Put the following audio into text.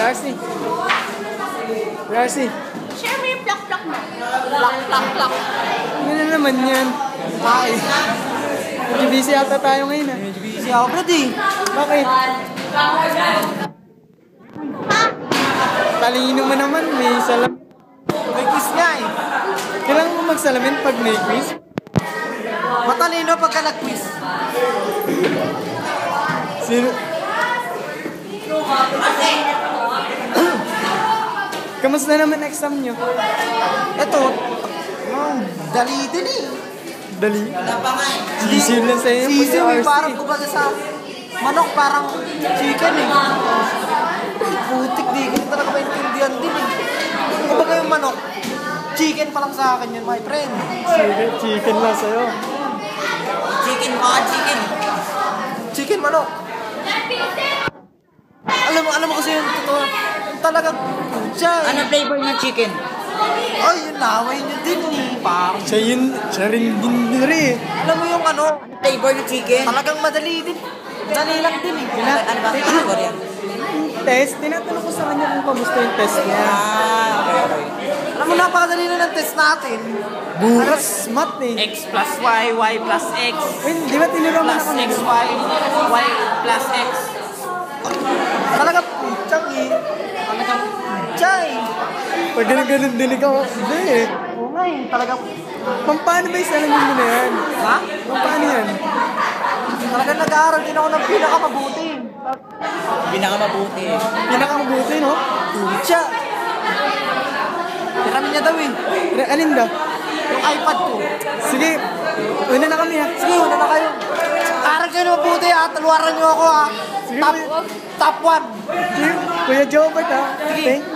Darcy. Darcy. Share mo yung plak-plak mo. Plak-plak-plak. Ano na naman yan? Ay. Medyo busy ata tayo ngayon ah. Medyo busy ako, brad eh. Bakit? Talino mo naman, may salam. May quiz nga eh. Kailangan mo magsalamin pag may quiz? Matalino pagka nag-quiz. Sino? Kamusta naman exam nyo? Ito, dali din eh. Dali? Sisiw lang sa'yo. Sisiw eh, parang kumbaga sa manok, parang chicken eh. Putik, di ko talaga maintindihan din eh. Kumbaga yung manok, chicken pa lang sa akin yun, my friend. Chicken lang sa'yo. Chicken, mga chicken. Chicken, manok. Alam mo kasi yung totoo. Talagang, siya. Ano flavor ng chicken? Ay, yun laway nyo din eh. Parang. Siya rin din rin eh. Alam mo yung ano, Flavor ng chicken? talagang madali din. Dali lang din eh. Ano ba? Flavor yan? Test, tinatanong ko sa kanya kung kamusta yung test niya. Okay. Alam mo, napakadali na ng test natin. Bukas, math eh. X plus Y, Y plus X, Wait, di ba tinuraman plus ako X, Y, Y plus X. Talaga putsang eh. Talagang putsang eh. Pag ganun din ikaw, hindi eh. Oo nga eh, talagang. Paano ba yung salamin mo na yan? Ha? Paano yan? Talagang nag-aaral din ako ng pinakamabuti. Pinakamabuti. Pinakamabuti, no? Putsa. Tiramin niya daw eh. Alin daw? Yung iPad ko. Sige, una na kami ha. Sige, una na kayo. Aral kayo na mabuti ha. Taluaran niyo ako ha. Sige, Top 1. Sige, Kuya Jobert ha. Thank you.